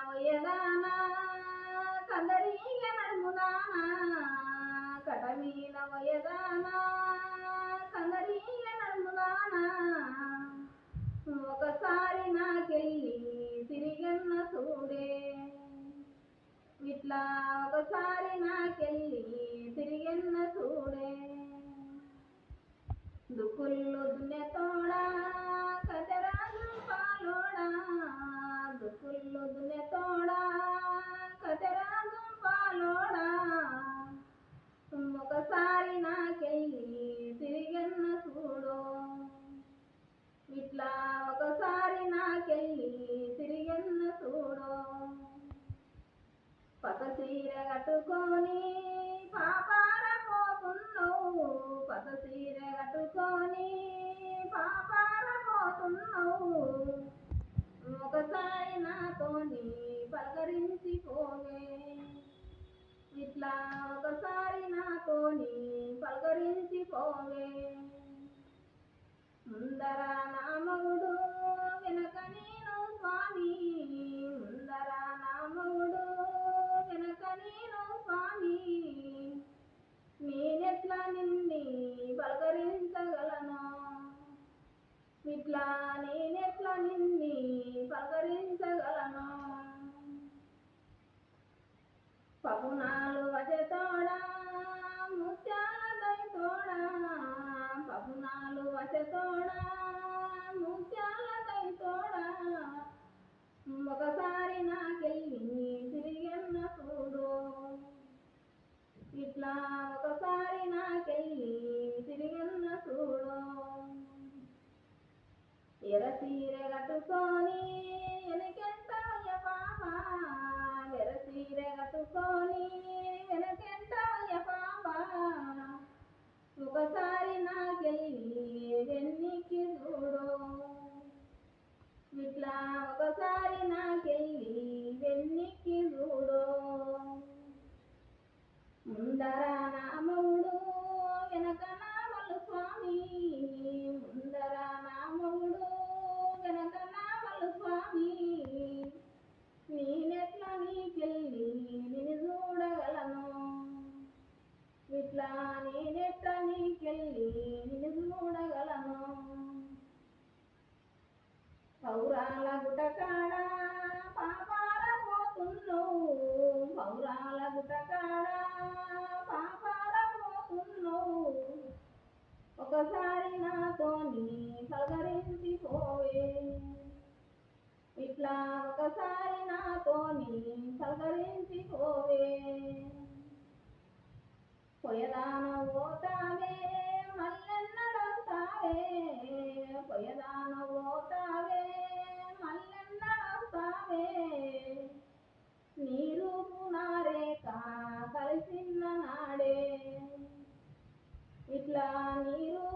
వయ్యదానా కందరీగ నడుముదానా కటమీన వయ్యదానా కందరీగ నడుముదానా ఒకసారి నాకెళ్ళి తిరిగన్న చూడే ఇట్లా ఒకసారి నాకెళ్ళి తిరిగన్న చూడే దుక్కుల్లో దున్నెతోడా కతరాజు పాలోడా దుక్కుల్లో దున్నెతోడా కతరాజు పాలోడా ఒకసారి నాకెళ్ళి తిరిగన్న చూడు ఇట్లా ఒకసారి నాకెళ్ళి తిరిగన్న చూడు పక్క చీర కట్టుకొని పాపార పోతున్నావు పక్క చీర కట్టుకొని పాపార పోతున్నావు ఒకసారి నాతోని పలకరించి పోవే ఇట్లా ఒకసారి నాతోని పలకరించి పోవే ముందర నా మగుడు వెనక నేను స్వామి ముందర నా మగుడు వెనక నేను స్వామి నేనెట్లా నిన్ని పలకరించగలను ఇట్లా నేనెట్లా నిన్ని పలకరించగలను పపునాలు వచతోడా ముత్యాల దైతోడా పపునాలు వచతోడా ముత్యాల దైతోడా ఒకసారి నాకెళ్ళి తిరిగన్న చూడు ఇట్లా ఒకసారి నాకెళ్ళి తిరిగన్న చూడు ఎర్రచీర కట్టుకొని వెనకెంటయ్య పాప ఎర్రచీర కట్టుకొని వెనకెంటయ్య పాప ఒకసారి నాకెళ్ళి వెన్నికి చూడు ఇట్లా ఒకసారి నాకెళ్ళి వెన్నికి చూడు ముందర నామవుడు వెనక నామలు స్వామి ముందర నామవుడు వెనక నామలు స్వామి నేనెట్లా నీకెళ్ళి నిన్ను చూడగలను ఇట్లా నేనెట్లా నీకెళ్ళి నిన్ను చూడగలను పౌరాల గుటకాడ పాపాల పోతున్నావు పౌరాల గుటకాడ పాపాల పోతున్నావు ఒకసారి నాతోని పలకరించి పోవే ఇట్లా ఒకసారి నాతోని పలకరించి పోవే పొయదాన పోతావే మల్లెన్నడవుతావే పొయదాన పోతావే మల్లెన్నడవుతావే నీ రూపు నారేక కలిసిన నాడే ఇట్లా నీ రూపు